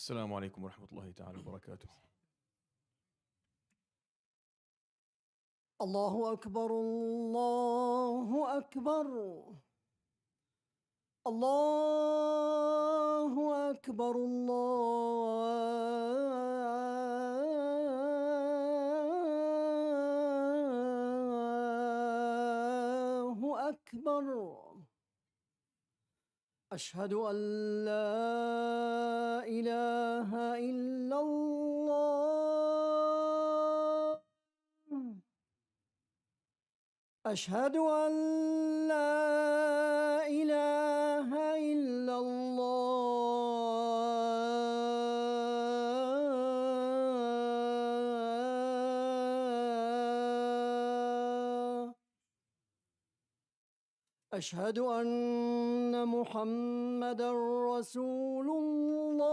السلام عليكم ورحمة الله تعالى وبركاته. الله أكبر الله أكبر الله أكبر الله أكبر. أشهد أن لا إله إلا الله. أشهد أن لا إله إلا الله. أشهد أن محمدًا رسول الله.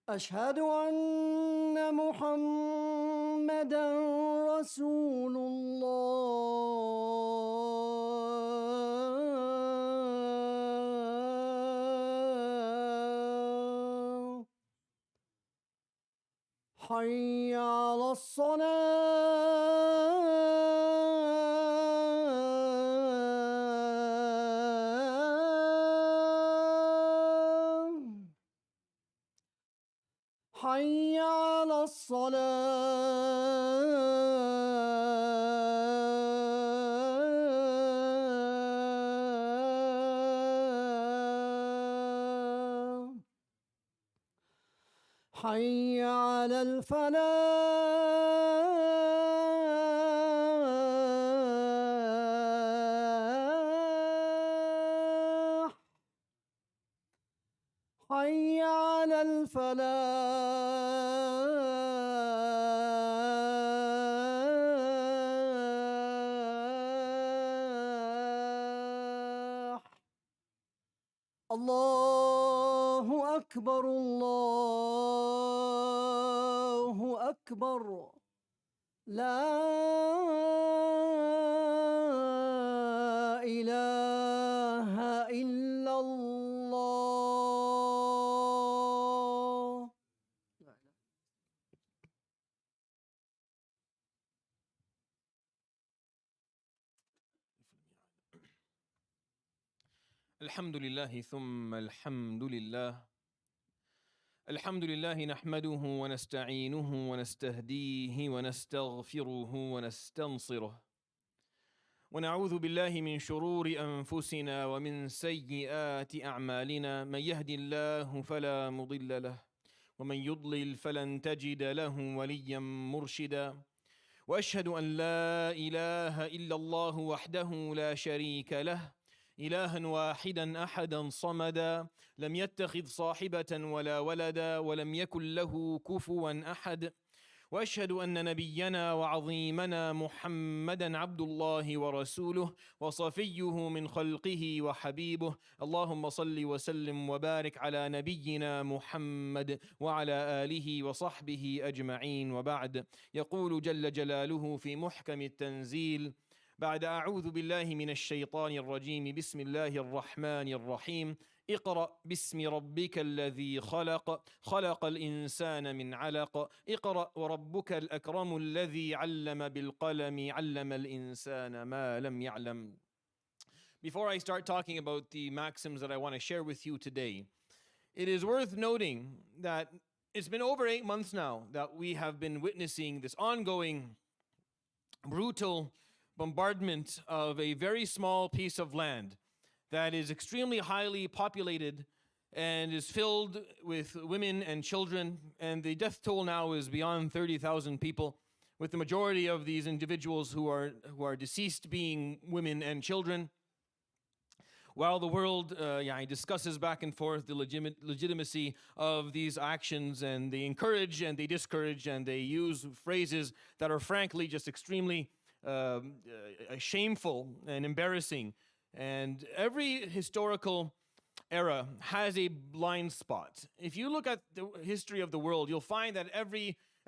أشهد أن محمدًا رسول الله. حي على الصلاة. حي على الصلاة. حي على الفلاح. حي على الفلاح. الله أكبر الله أكبر. لا إله إلا الله. الحمد لله ثم الحمد لله. الحمد لله نحمده ونستعينه ونستهديه ونستغفره ونستنصره، ونعوذ بالله من شرور أنفسنا ومن سيئات أعمالنا. من يهدي الله فلا مضل له، ومن يضلل فلن تجد له وليا مرشدا. وأشهد أن لا إله إلا الله وحده لا شريك له، إلها واحدا أحدا صمدا، لم يتخذ صاحبة ولا ولدا، ولم يكن له كفوا أحد. وأشهد أن نبينا وعظيمنا محمدا عبد الله ورسوله وصفيه من خلقه وحبيبه. اللهم صل وسلم وبارك على نبينا محمد وعلى آله وصحبه أجمعين، وبعد. يقول جل جلاله في محكم التنزيل بعد أعوذ بالله من الشيطان الرجيم: بسم الله الرحمن الرحيم. اقرأ باسم ربك الذي خلق، خلق الإنسان من علق، اقرأ وربك الأكرم الذي علم بالقلم، علم الإنسان ما لم يعلم. Before I start talking about the maxims that I want to share with you today, it is worth noting that it's been over 8 months now that we have been witnessing this ongoing brutal bombardment of a very small piece of land that is extremely highly populated and is filled with women and children, and the death toll now is beyond 30,000 people, with the majority of these individuals who are deceased being women and children. While the world discusses back and forth the legitimacy of these actions, and they encourage and they discourage and they use phrases that are frankly just extremely shameful and embarrassing. And every historical era has a blind spot. If you look at the history of the world, you'll find that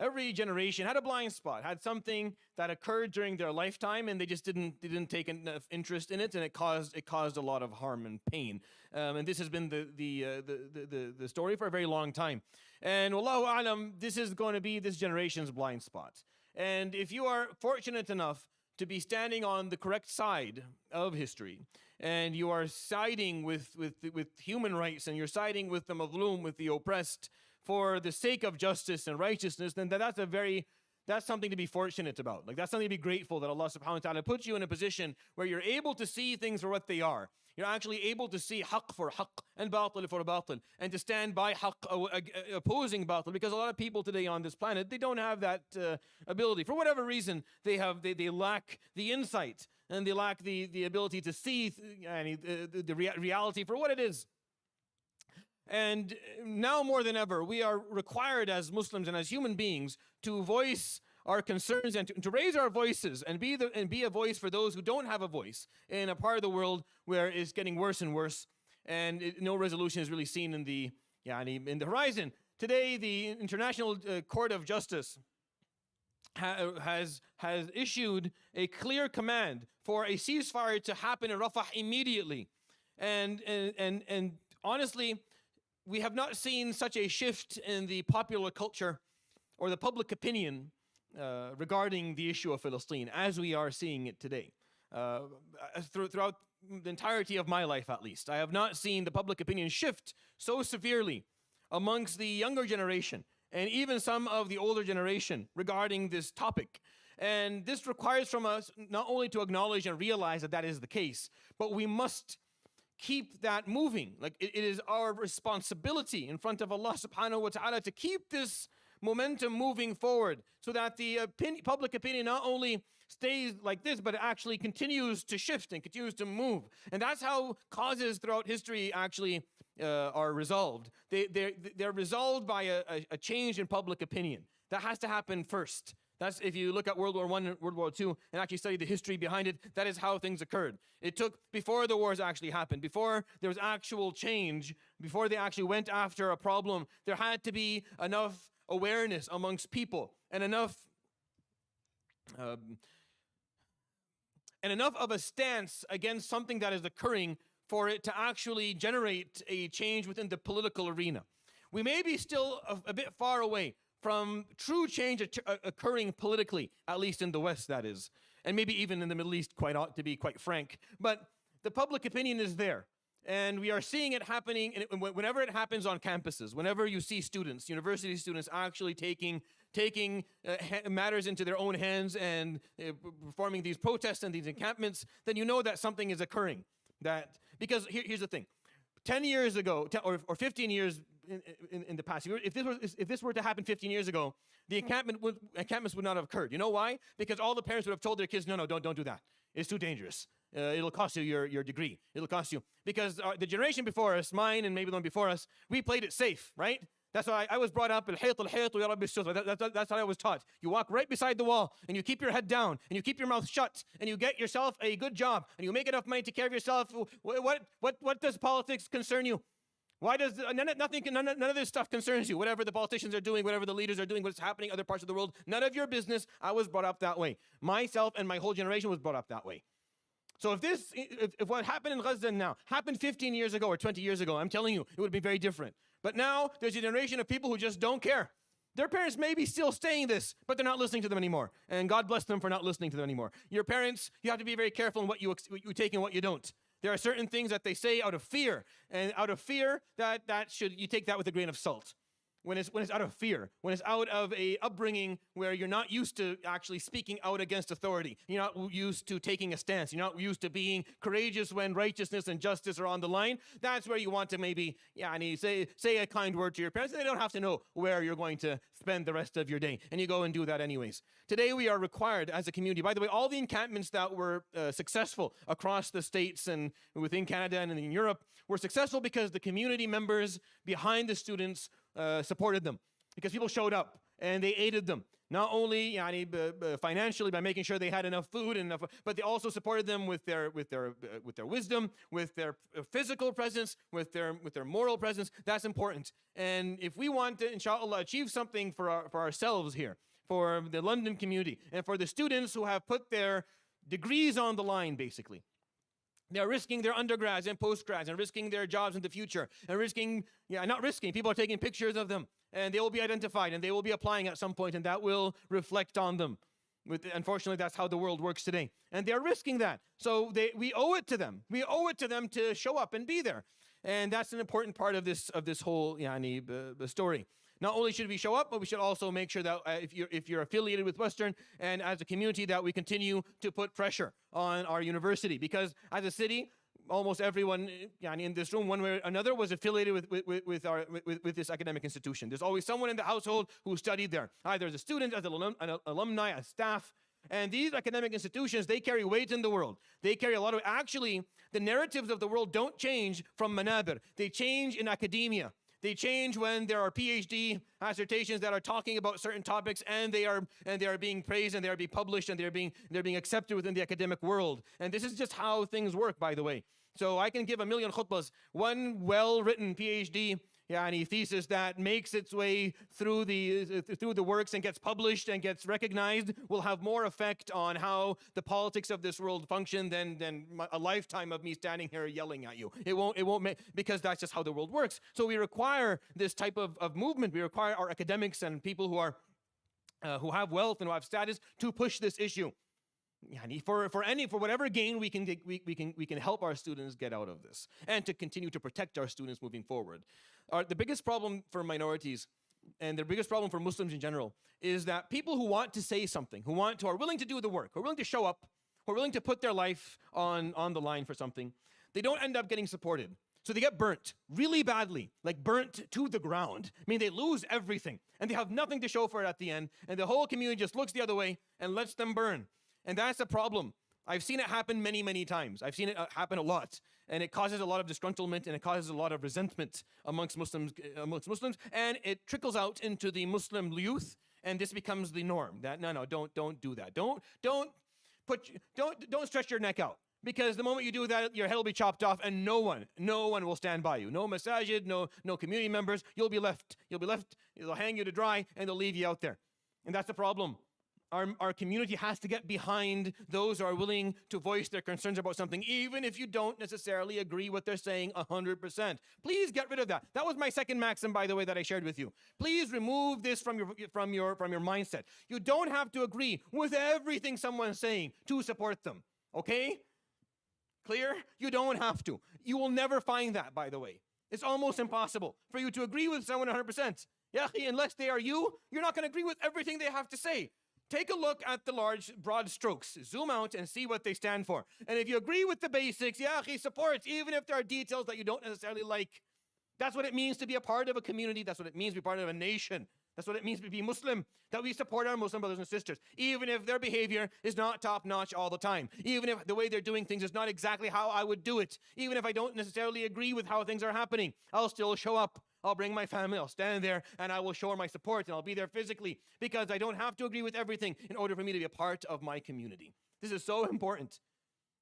Every generation had a blind spot, had something that occurred during their lifetime, and they just didn't take enough interest in it, and it caused a lot of harm and pain. And this has been the story for a very long time. And Wallahu A'lam, this is going to be this generation's blind spot. And if you are fortunate enough to be standing on the correct side of history, and you are siding with human rights, and you're siding with the mazloom, with the oppressed, for the sake of justice and righteousness, then that's something to be fortunate about. Like, that's something to be grateful that Allah subhanahu wa ta'ala puts you in a position where you're able to see things for what they are. You're actually able to see haqq for haqq and batil for batil, and to stand by haqq opposing batil, because a lot of people today on this planet, they don't have that ability. For whatever reason, they lack the insight, and they lack the ability to see the reality for what it is. And now more than ever, we are required as Muslims and as human beings to voice our concerns and to raise our voices and be a voice for those who don't have a voice in a part of the world where it's getting worse and worse, and no resolution is really seen in the horizon. Today, the International Court of Justice has issued a clear command for a ceasefire to happen in Rafah immediately, and honestly, we have not seen such a shift in the popular culture or the public opinion regarding the issue of Palestine as we are seeing it today. Throughout the entirety of my life, at least, I have not seen the public opinion shift so severely amongst the younger generation and even some of the older generation regarding this topic. And this requires from us not only to acknowledge and realize that is the case, but we must keep that moving. Like, it is our responsibility in front of Allah subhanahu wa ta'ala to keep this momentum moving forward, so that the public opinion not only stays like this, but it actually continues to shift and continues to move. And that's how causes throughout history actually are resolved. They're resolved by a change in public opinion. That has to happen first. That's, if you look at World War I and World War II and actually study the history behind it, that is how things occurred. It took, before the wars actually happened, before there was actual change, before they actually went after a problem, there had to be enough awareness amongst people and enough of a stance against something that is occurring for it to actually generate a change within the political arena. We may be still a bit far away from true change occurring politically, at least in the West, that is, and maybe even in the Middle East, to be quite frank. But the public opinion is there, and we are seeing it happening whenever it happens on campuses. Whenever you see students, university students, actually taking matters into their own hands and performing these protests and these encampments, then you know that something is occurring. Because here's the thing: 10 years ago, or 15 years in the past, if this were to happen 15 years ago, the encampments would not have occurred. You know why? Because all the parents would have told their kids, no, don't do that. It's too dangerous. It'll cost you your degree. It'll cost you. Because the generation before us, mine and maybe the one before us, we played it safe, right? That's why I was brought up, that's how I was taught. You walk right beside the wall, and you keep your head down, and you keep your mouth shut, and you get yourself a good job, and you make enough money to take care of yourself. What does politics concern you? Why does none of this stuff concerns you? Whatever the politicians are doing, whatever the leaders are doing, what's happening in other parts of the world, none of your business. I was brought up that way. Myself and my whole generation was brought up that way. So if what happened in Gaza now happened 15 years ago or 20 years ago, I'm telling you, it would be very different. But now there's a generation of people who just don't care. Their parents may be still saying this, but they're not listening to them anymore. And God bless them for not listening to them anymore. Your parents, you have to be very careful in what you take and what you don't. There are certain things that they say out of fear, and out of fear, you take that with a grain of salt. When it's out of fear, when it's out of a upbringing where you're not used to actually speaking out against authority, you're not used to taking a stance, you're not used to being courageous when righteousness and justice are on the line, that's where you want to maybe say a kind word to your parents. They don't have to know where you're going to spend the rest of your day, and you go and do that anyways. Today we are required as a community, by the way, all the encampments that were successful across the states and within Canada and in Europe were successful because the community members behind the students supported them, because people showed up and they aided them. Not only financially by making sure they had enough food and enough, but they also supported them with their wisdom, with their physical presence, with their moral presence. That's important. And if we want to, inshallah, achieve something for ourselves here, for the London community, and for the students who have put their degrees on the line, basically. They're risking their undergrads and postgrads and risking their jobs in the future and not risking, people are taking pictures of them and they will be identified and they will be applying at some point and that will reflect on them. Unfortunately, that's how the world works today. And they're risking that. So we owe it to them. We owe it to them to show up and be there. And that's an important part of this whole story. Not only should we show up, but we should also make sure that if you're affiliated with Western and as a community that we continue to put pressure on our university. Because as a city, almost everyone in this room, one way or another, was affiliated with this academic institution. There's always someone in the household who studied there, either as a student, as an alumni, as staff. And these academic institutions, they carry weight in the world. They carry a lot of, actually, the narratives of the world don't change from manabir. They change in academia. They change when there are PhD dissertations that are talking about certain topics, and they are being praised, and they are being published, and they're being accepted within the academic world. And this is just how things work, by the way. So I can give a million khutbahs. One well-written PhD thesis that makes its way through the works and gets published and gets recognized will have more effect on how the politics of this world function than a lifetime of me standing here yelling at you. It won't make, because that's just how the world works. So we require this type of movement. We require our academics and people who have wealth and who have status to push this issue. For whatever gain we can help our students get out of this, and to continue to protect our students moving forward. The biggest problem for minorities, and the biggest problem for Muslims in general, is that people who want to say something, who are willing to do the work, who are willing to show up, who are willing to put their life on the line for something, they don't end up getting supported. So they get burnt really badly, like burnt to the ground. I mean, they lose everything, and they have nothing to show for it at the end, and the whole community just looks the other way and lets them burn. And that's a problem. I've seen it happen many, many times. I've seen it happen a lot. And it causes a lot of disgruntlement, and it causes a lot of resentment amongst Muslims, and it trickles out into the Muslim youth, and this becomes the norm. That don't do that. Don't stretch your neck out. Because the moment you do that, your head will be chopped off, and no one will stand by you. No masajid, no community members. You'll be left. They'll hang you to dry, and they'll leave you out there. And that's the problem. Our community has to get behind those who are willing to voice their concerns about something, even if you don't necessarily agree what they're saying 100%. Please get rid of that. That was my second maxim, by the way, that I shared with you. Please remove this from your mindset. You don't have to agree with everything someone's saying to support them. Okay? Clear? You don't have to. You will never find that, by the way. It's almost impossible for you to agree with someone 100%. Yeah, unless they are you're not going to agree with everything they have to say. Take a look at the large, broad strokes. Zoom out and see what they stand for. And if you agree with the basics, he supports, even if there are details that you don't necessarily like. That's what it means to be a part of a community. That's what it means to be part of a nation. That's what it means to be Muslim, that we support our Muslim brothers and sisters, even if their behavior is not top-notch all the time, even if the way they're doing things is not exactly how I would do it, even if I don't necessarily agree with how things are happening, I'll still show up. I'll bring my family, I'll stand there, and I will show my support, and I'll be there physically, because I don't have to agree with everything in order for me to be a part of my community. This is so important.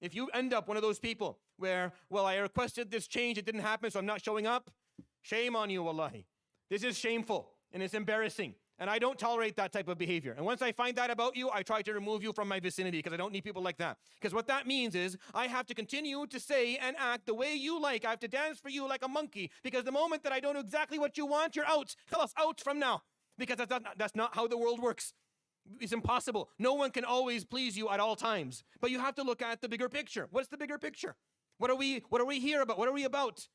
If you end up one of those people where, I requested this change, it didn't happen, so I'm not showing up, shame on you, wallahi. This is shameful, and it's embarrassing, and I don't tolerate that type of behavior. And once I find that about you, I try to remove you from my vicinity, because I don't need people like that. Because what that means is I have to continue to say and act the way you like. I have to dance for you like a monkey, because the moment that I don't know exactly what you want, you're out. Khalas, out from now. Because that's not how the world works. It's impossible. No one can always please you at all times. But you have to look at the bigger picture. What's the bigger picture? What are we here about? What are we about?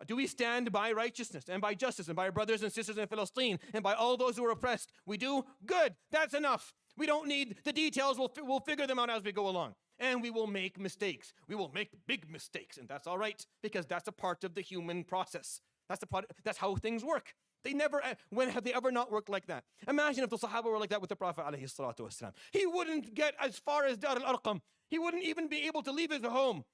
Do we stand by righteousness and by justice and by our brothers and sisters in Palestine and by all those who are oppressed? We do? Good. That's enough. We don't need the details. We'll figure them out as we go along. And we will make mistakes. We will make big mistakes. And that's all right, because that's a part of the human process. That's how things work. When have they ever not worked like that? Imagine if the Sahaba were like that with the Prophet ﷺ. He wouldn't get as far as Dar al-Arqam. He wouldn't even be able to leave his home.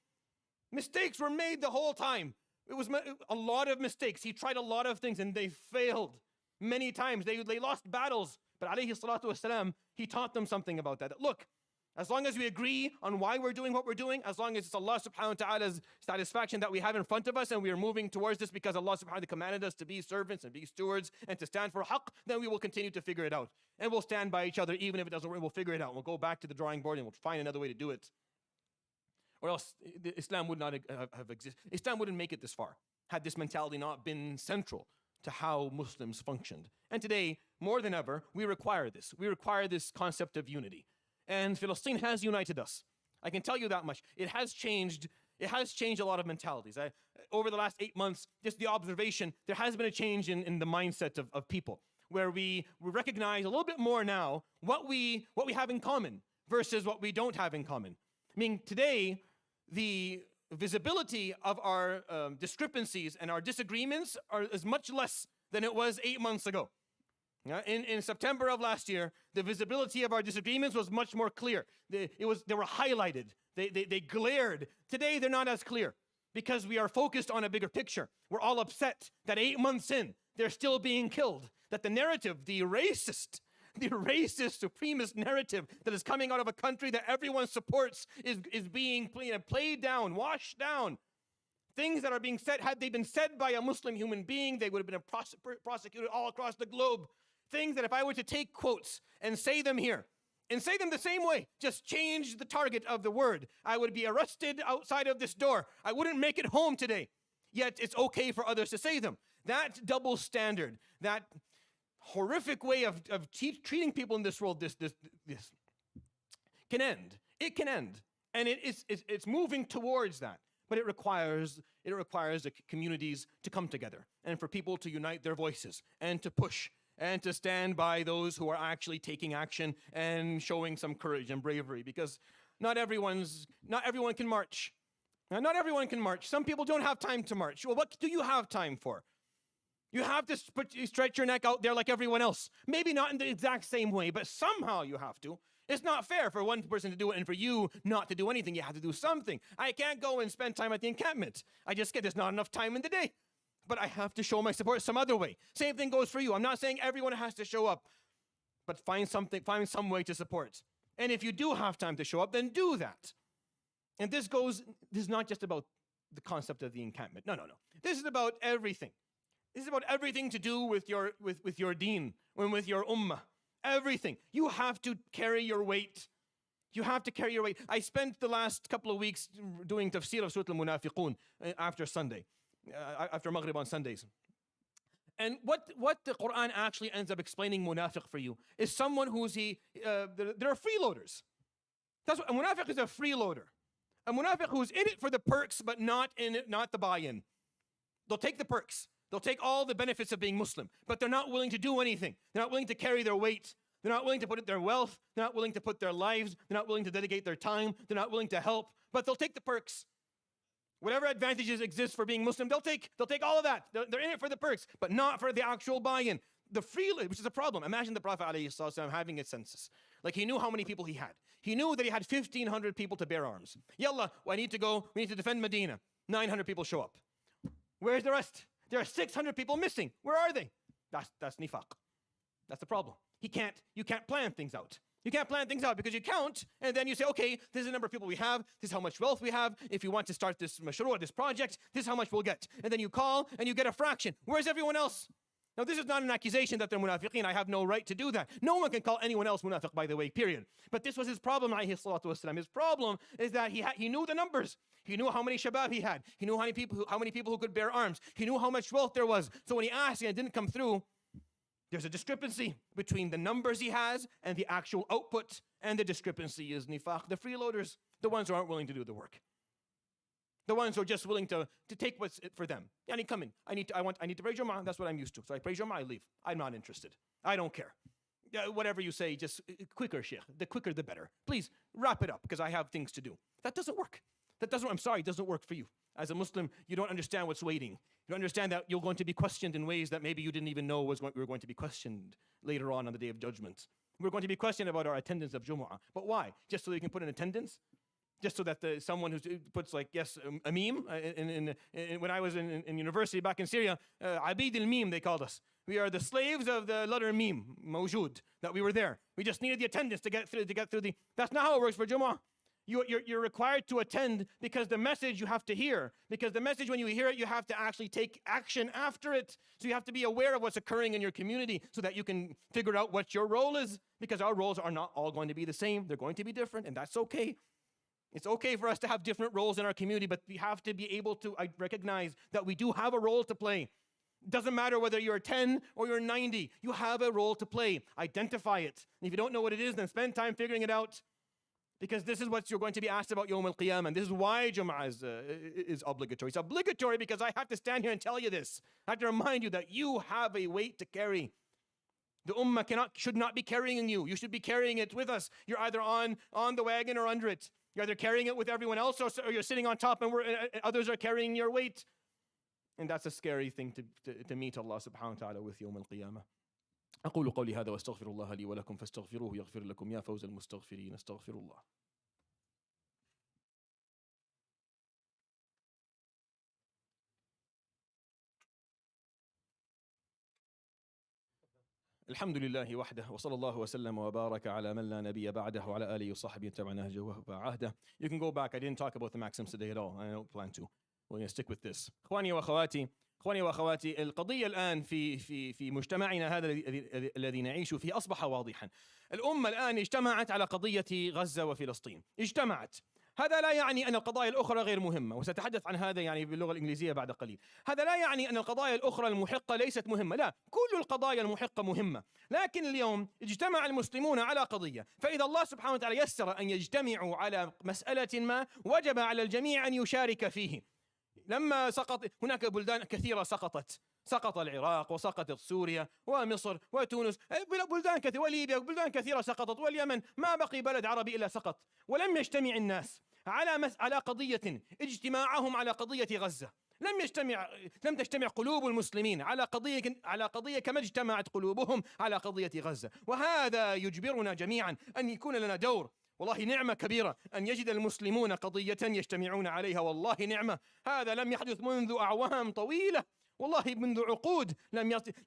Mistakes were made the whole time. It was a lot of mistakes. He tried a lot of things and they failed many times. They lost battles But alayhi salatu wasalam, he taught them something about that. Look, as long as we agree on why we're doing what we're doing, as long as it's Allah subhanahu wa ta'ala's satisfaction that we have in front of us and we are moving towards this because Allah subhanahu wa ta'ala commanded us to be servants and be stewards and to stand for haqq, then we will continue to figure it out. And we'll stand by each other even if it doesn't work, we'll figure it out. We'll go back to the drawing board and we'll find another way to do it. Or else Islam would not have existed. Islam wouldn't make it this far had this mentality not been central to how Muslims functioned. And today, more than ever, we require this. We require this concept of unity. And Palestine has united us. I can tell you that much. It has changed a lot of mentalities. Over the last 8 months, just the observation, there has been a change in the mindset of people, where we recognize a little bit more now what we have in common versus what we don't have in common. I mean, today, the visibility of our discrepancies and our disagreements is much less than it was 8 months ago. In September of last year, the visibility of our disagreements was much more clear. They were highlighted. They glared. Today, they're not as clear because we are focused on a bigger picture. We're all upset that 8 months in, they're still being killed. That the narrative, the racist supremacist narrative that is coming out of a country that everyone supports is being played down, washed down. Things that are being said, had they been said by a Muslim human being, they would have been prosecuted all across the globe. Things that if I were to take quotes and say them here, and say them the same way, just change the target of the word, I would be arrested outside of this door. I wouldn't make it home today. Yet it's okay for others to say them. That double standard, that horrific way of treating people in this world, this can end. It can end. And it's moving towards that. But it requires the communities to come together and for people to unite their voices and to push and to stand by those who are actually taking action and showing some courage and bravery, because not everyone can march. Not everyone can march. Some people don't have time to march. Well, what do you have time for? You have to stretch your neck out there like everyone else. Maybe not in the exact same way, but somehow you have to. It's not fair for one person to do it and for you not to do anything. You have to do something. I can't go and spend time at the encampment. There's not enough time in the day. But I have to show my support some other way. Same thing goes for you. I'm not saying everyone has to show up, but find some way to support. And if you do have time to show up, then do that. And this is not just about the concept of the encampment. No. This is about everything. This is about everything to do with your deen and with your ummah. Everything. You have to carry your weight. You have to carry your weight. I spent the last couple of weeks doing tafsir of Surah Al-Munafiqun after Sunday, after Maghrib on Sundays. And what the Quran actually ends up explaining munafiq for you is someone they're freeloaders. That's what a munafiq is, a freeloader. A munafiq who's in it for the perks, but not the buy-in. They'll take the perks. They'll take all the benefits of being Muslim, but they're not willing to do anything. They're not willing to carry their weight. They're not willing to put their wealth. They're not willing to put their lives. They're not willing to dedicate their time. They're not willing to help, but they'll take the perks. Whatever advantages exist for being Muslim, they'll take all of that. They're in it for the perks, but not for the actual buy-in. Which is a problem. Imagine the Prophet ﷺ having a census. Like, he knew how many people he had. He knew that he had 1,500 people to bear arms. Yalla, I need to go. We need to defend Medina. 900 people show up. Where's the rest? There are 600 people missing. Where are they? That's nifaq. That's the problem. You can't plan things out. You can't plan things out because you count, and then you say, okay, this is the number of people we have, this is how much wealth we have, if you want to start this mashru', this project, this is how much we'll get. And then you call, and you get a fraction. Where's everyone else? Now, this is not an accusation that they're munafiqeen. I have no right to do that. No one can call anyone else munafiq, by the way, period. But this was his problem, alayhi salatu wasalam. His problem is that he knew the numbers. He knew how many shabab he had. He knew how many people who could bear arms. He knew how much wealth there was. So when he asked and it didn't come through, there's a discrepancy between the numbers he has and the actual output, and the discrepancy is nifaq, the freeloaders, the ones who aren't willing to do the work. The ones who are just willing to take what's it for them. Yani, come in. I need to pray Jummah. That's what I'm used to. So I pray Jummah, I leave. I'm not interested. I don't care. Whatever you say, just quicker, Sheikh. The quicker, the better. Please wrap it up because I have things to do. That doesn't work. It doesn't work for you. As a Muslim, you don't understand what's waiting. You don't understand that you're going to be questioned in ways that maybe you didn't even know we were going to be questioned later on the day of judgment. We're going to be questioned about our attendance of Jummah. But why? Just so you can put in attendance? just so that someone who puts like, yes, a meme. When I was in university back in Syria, Abid al-Meme, they called us. We are the slaves of the letter meme, mawjood, that we were there. We just needed the attendance to get through the. That's not how it works for Jummah. You're required to attend because the message you have to hear. Because the message, when you hear it, you have to actually take action after it. So you have to be aware of what's occurring in your community so that you can figure out what your role is. Because our roles are not all going to be the same. They're going to be different, and that's okay. It's okay for us to have different roles in our community, but we have to be able to recognize that we do have a role to play. It doesn't matter whether you're 10 or you're 90. You have a role to play. Identify it. And if you don't know what it is, then spend time figuring it out. Because this is what you're going to be asked about Yawm al-Qiyamah. And this is why Jummah is obligatory. It's obligatory because I have to stand here and tell you this. I have to remind you that you have a weight to carry. The ummah should not be carrying you. You should be carrying it with us. You're either on the wagon or under it. You're either carrying it with everyone else or you're sitting on top and others are carrying your weight. And that's a scary thing to meet Allah subhanahu wa ta'ala with Yawm al-Qiyamah. أقول قولي هذا واستغفر الله لي ولكم فاستغفروه يغفر لكم يا فوز المستغفرين استغفر الله. الحمد لله وحده وصلى الله وسلم وبارك على من لا نبي بعده وعلى آله وصحبه تبع نهجه وعهده. You can go back. I didn't talk about the Maxims today at all. I don't plan to. We're going to stick with this. إخواني وأخواتي القضية الآن في مجتمعنا هذا الذي نعيش فيه أصبح واضحا. الأمة الآن اجتمعت على قضية غزة وفلسطين. اجتمعت. هذا لا يعني أن القضايا الأخرى غير مهمة، وسأتحدث عن هذا يعني باللغة الإنجليزية بعد قليل. هذا لا يعني أن القضايا الأخرى المحقة ليست مهمة، لا، كل القضايا المحقة مهمة. لكن اليوم اجتمع المسلمون على قضية، فإذا الله سبحانه وتعالى يسر أن يجتمعوا على مسألة ما وجب على الجميع أن يشارك فيه. لما هناك بلدان كثيرة سقط العراق وسقطت سوريا ومصر وتونس، بلدان كثيرة وليبيا، بلدان كثيرة سقطت، واليمن، ما بقي بلد عربي إلا سقط. ولم يجتمع الناس على قضية، اجتماعهم على قضية غزة. لم تجتمع قلوب المسلمين على قضية كما اجتمعت قلوبهم على قضية غزة. وهذا يجبرنا جميعا أن يكون لنا دور. والله نعمة كبيرة أن يجد المسلمون قضية يجتمعون عليها، والله نعمة. هذا لم يحدث منذ أعوام طويلة، والله منذ عقود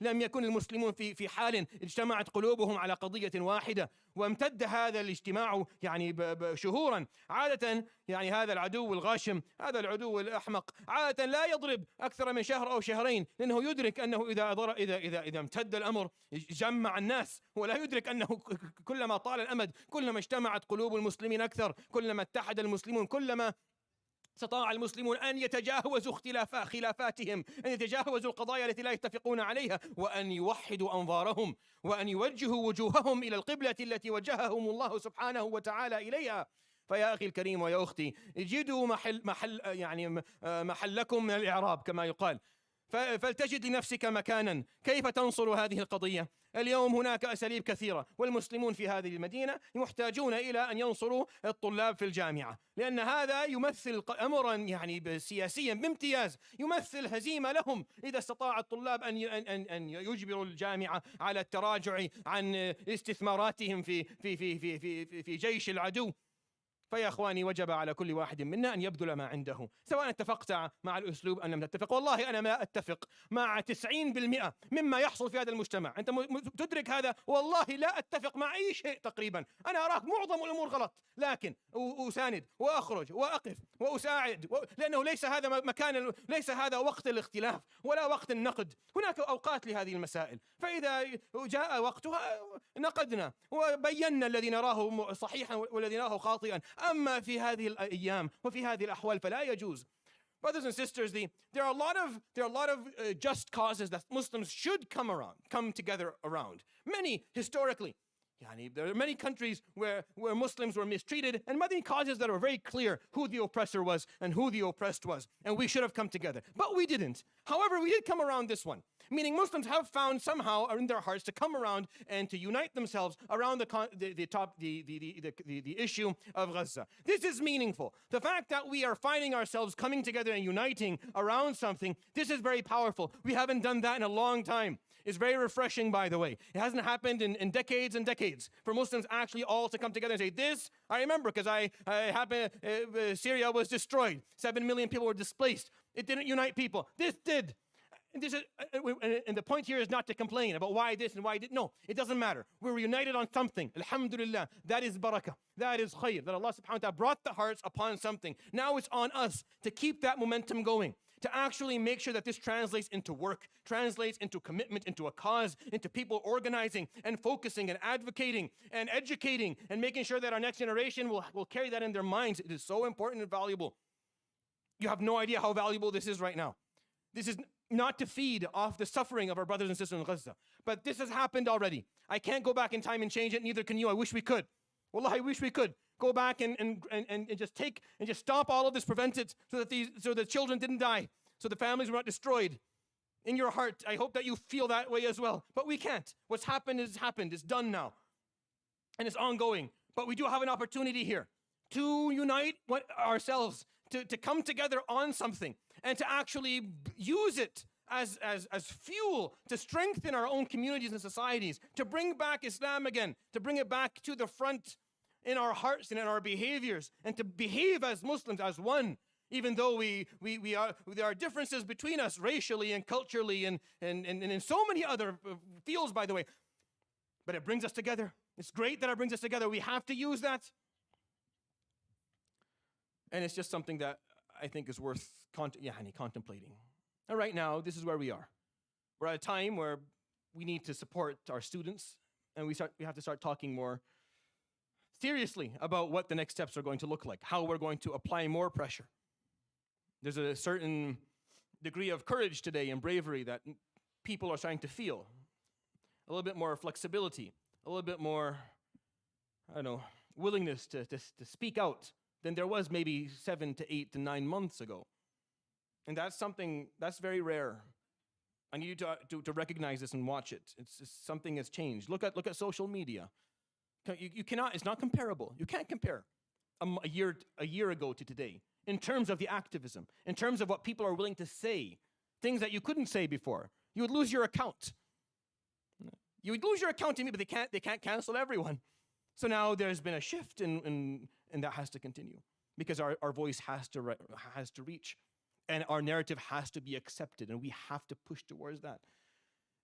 لم يكن المسلمون في حال اجتمعت قلوبهم على قضية واحدة. وامتد هذا الاجتماع يعني شهورا. عادة يعني هذا العدو الغاشم، هذا العدو الأحمق، عادة لا يضرب أكثر من شهر أو شهرين، لأنه يدرك أنه إذا امتد الأمر جمع الناس، ولا يدرك أنه كلما طال الأمد كلما اجتمعت قلوب المسلمين أكثر، كلما اتحد المسلمون، كلما استطاع المسلمون أن يتجاوزوا خلافاتهم، أن يتجاوزوا القضايا التي لا يتفقون عليها، وأن يوحدوا أنظارهم، وأن يوجهوا وجوههم إلى القبلة التي وجههم الله سبحانه وتعالى إليها. فيا أخي الكريم ويا أختي، اجدوا محلكم من الإعراب كما يقال، فلتجد لنفسك مكانا. كيف تنصر هذه القضية؟ اليوم هناك أساليب كثيرة، والمسلمون في هذه المدينة محتاجون إلى أن ينصروا الطلاب في الجامعة، لأن هذا يمثل أمرا يعني سياسيا بامتياز، يمثل هزيمة لهم إذا استطاع الطلاب أن يجبروا الجامعة على التراجع عن استثماراتهم في جيش العدو. فيا أخواني، وجب على كل واحد منا أن يبذل ما عنده، سواء اتفقت مع الأسلوب أم لم تتفق. والله أنا ما أتفق مع 90% مما يحصل في هذا المجتمع. أنت تدرك هذا؟ والله لا أتفق مع أي شيء تقريبا. أنا أراك معظم الأمور غلط، لكن أساند وأخرج وأقف وأساعد، لأنه ليس هذا وقت الاختلاف ولا وقت النقد. هناك أوقات لهذه المسائل، فإذا جاء وقتها نقدنا وبينا الذي نراه صحيحا والذي نراه خاطئا. أما في هذه الأيام وفي هذه الأحوال فلا يجوز. Brothers and sisters, there are a lot of just causes that Muslims should come together around. Many historically, there are many countries where Muslims were mistreated, and many causes that are very clear who the oppressor was and who the oppressed was, and we should have come together, but we didn't. However, we did come around this one, Meaning Muslims have found somehow in their hearts to come around and to unite themselves around the issue of Gaza. This is meaningful. The fact that we are finding ourselves coming together and uniting around something, this is very powerful. We haven't done that in a long time. It's very refreshing, by the way. It hasn't happened in decades and decades for Muslims actually all to come together and say, this, I remember, because Syria was destroyed. 7 million people were displaced. It didn't unite people. This did. And the point here is not to complain about why this and why did. No, it doesn't matter. We're united on something. Alhamdulillah. That is barakah. That is khair. That Allah subhanahu wa ta'ala brought the hearts upon something. Now it's on us to keep that momentum going, to actually make sure that this translates into work, translates into commitment, into a cause, into people organizing and focusing and advocating and educating and making sure that our next generation will carry that in their minds. It is so important and valuable. You have no idea how valuable this is right now. This is not to feed off the suffering of our brothers and sisters in Gaza, but this has happened already. I can't go back in time and change it, neither can you. I wish we could. Wallah, I wish we could go back and just stop all of this, prevent it so the children didn't die, so the families were not destroyed. In your heart, I hope that you feel that way as well. But we can't. What's happened is happened. It's done now. And it's ongoing. But we do have an opportunity here to unite ourselves, to come together on something and to actually use it as fuel to strengthen our own communities and societies, to bring back Islam again, to bring it back to the front in our hearts and in our behaviors, and to behave as Muslims, as one, even though there are differences between us racially and culturally and in so many other fields, by the way. But it brings us together. It's great that it brings us together. We have to use that. And it's just something that I think is worth contemplating. And right now, this is where we are. We're at a time where we need to support our students, and we have to start talking more seriously about what the next steps are going to look like, how we're going to apply more pressure. There's a certain degree of courage today and bravery that people are starting to feel. A little bit more flexibility, a little bit more, willingness to speak out than there was maybe 7 to 8 to 9 months ago. And that's something that's very rare. I need you to recognize this and watch it. It's something has changed. Look at social media. You cannot. It's not comparable. You can't compare a year ago to today in terms of the activism, in terms of what people are willing to say, things that you couldn't say before. You would lose your account. You would lose your account to me, but they can't cancel everyone. So now there's been a shift, and that has to continue because our voice has to reach. And our narrative has to be accepted, and we have to push towards that.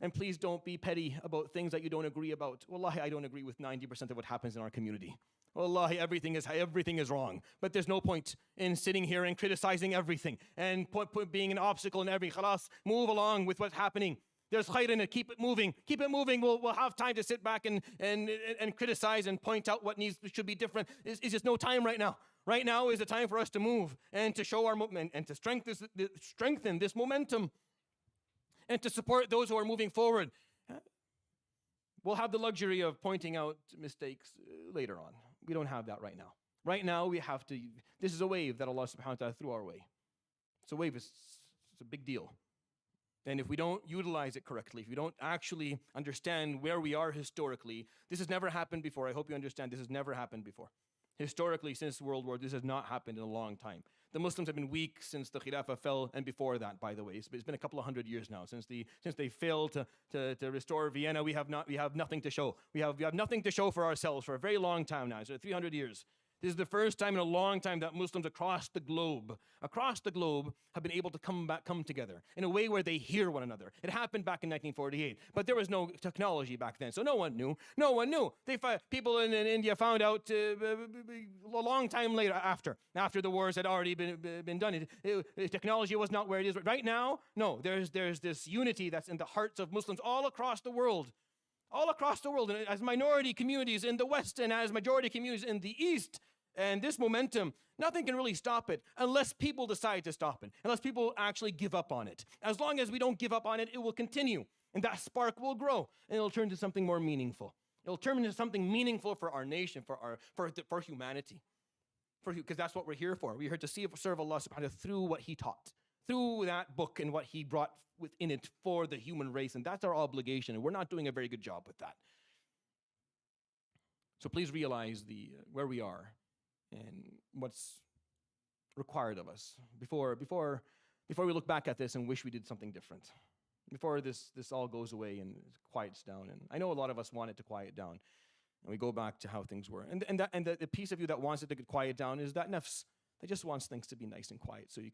And please don't be petty about things that you don't agree about. Wallahi, I don't agree with 90% of what happens in our community. Wallahi, everything is wrong. But there's no point in sitting here and criticizing everything and being an obstacle in everything. Khalas, move along with what's happening. There's khair in it. Keep it moving. Keep it moving. We'll have time to sit back and criticize and point out what should be different. It's just no time right now. Right now is the time for us to move and to show our movement and to strengthen this momentum and to support those who are moving forward. We'll have the luxury of pointing out mistakes later on. We don't have that right now. Right now, this is a wave that Allah subhanahu wa ta'ala threw our way. It's a wave, it's a big deal. And if we don't utilize it correctly, if we don't actually understand where we are historically, this has never happened before. I hope you understand this has never happened before. Historically, since World War, this has not happened in a long time. The Muslims have been weak since the Khilafah fell, and before that, by the way. It's been a couple of 100 years now since they failed to restore Vienna. We have nothing to show. We have nothing to show for ourselves for a very long time now. So 300 years. This is the first time in a long time that Muslims across the globe have been able to come together in a way where they hear one another. It happened back in 1948, but there was no technology back then, so no one knew. People in India found out a long time later, after the wars had already been done. Technology was not where it is right now. No, there's this unity that's in the hearts of Muslims all across the world. All across the world, and as minority communities in the West and as majority communities in the East. And this momentum, nothing can really stop it unless people decide to stop it, unless people actually give up on it. As long as we don't give up on it, it will continue. And that spark will grow, and it'll turn into something more meaningful. It'll turn into something meaningful for our nation, for humanity. Because that's what we're here for. We're here to serve Allah subhanahu wa ta'ala through what He taught, through that book and what he brought within it for the human race. And that's our obligation. And we're not doing a very good job with that. So please realize where we are and what's required of us before we look back at this and wish we did something different. Before this all goes away and quiets down. And I know a lot of us want it to quiet down. And we go back to how things were. And the piece of you that wants it to quiet down is that nafs that just wants things to be nice and quiet so you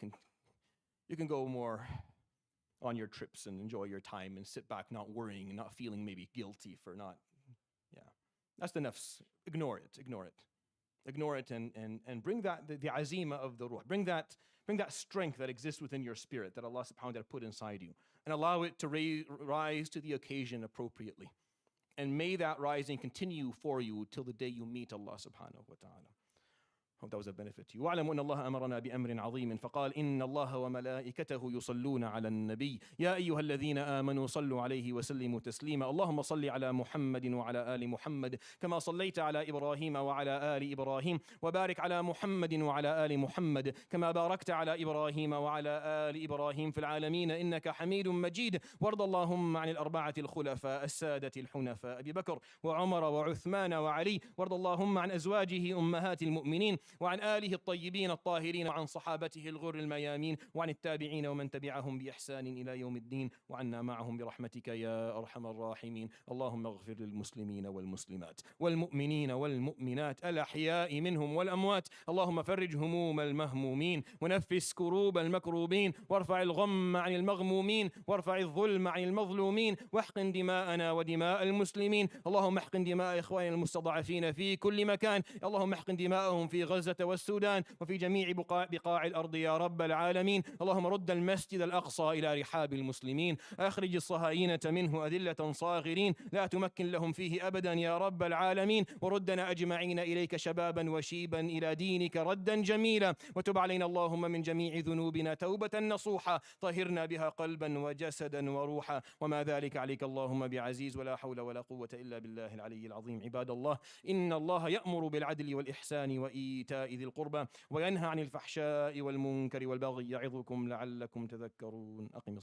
can go more on your trips and enjoy your time and sit back not worrying and not feeling maybe guilty for not, yeah. That's the nafs. Ignore it and bring that, the azima of the ruh. Bring that strength that exists within your spirit that Allah subhanahu wa ta'ala put inside you and allow it to rise to the occasion appropriately. And may that rising continue for you till the day you meet Allah subhanahu wa ta'ala. Hope that was a benefit to you. وَاعْلَمُوا أَنَّ اللَّهَ أَمَرَنَا بِأَمْرٍ عَظِيمٍ فَقَالَ إِنَّ اللَّهَ وَمَلَائِكَتَهُ يُصَلُّونَ عَلَى النَّبِيِّ يَا أَيُّهَا الَّذِينَ آمَنُوا صَلُّوا عَلَيْهِ وَسَلِّمُوا تَسْلِيمًا اللهم صل على محمد وعلى آل محمد كما صليت على إبراهيم وعلى آل إبراهيم وبارك على محمد وعلى آل محمد كما باركت على إبراهيم وعلى آل إبراهيم في العالمين إنك حميد مجيد وارض اللهم عن الأربعة الخلفاء السادة الحنفاء أبي بكر وعمر وعثمان وعلي وارض اللهم عن أزواجه أمهات المؤمنين وعن آله الطيبين الطاهرين وعن صحابته الغر الميامين وعن التابعين ومن تبعهم بإحسان إلى يوم الدين وعنا معهم برحمتك يا أرحم الراحمين اللهم اغفر للمسلمين والمسلمات والمؤمنين والمؤمنات الأحياء منهم والأموات اللهم فرج هموم المهمومين ونفس كروب المكروبين وارفع الغم عن المغمومين وارفع الظلم عن المظلومين واحقن دماءنا ودماء المسلمين اللهم احقن دماء إخواننا المستضعفين في كل مكان اللهم احقن دماءهم في غزة والسودان وفي جميع بقاع الأرض يا رب العالمين اللهم رد المسجد الأقصى إلى رحاب المسلمين أخرج الصهاينة منه أذلة صاغرين لا تمكن لهم فيه أبدا يا رب العالمين وردنا أجمعين إليك شبابا وشيبا إلى دينك ردا جميلا وتب علينا اللهم من جميع ذنوبنا توبة نصوحا طهرنا بها قلبا وجسدا وروحا وما ذلك عليك اللهم بعزيز ولا حول ولا قوة إلا بالله العلي العظيم عباد الله إن الله يأمر بالعدل والإحسان وإيتاء ذي القربى وينهى عن الفحشاء والمنكر والبغي يعظكم لعلكم تذكرون أقم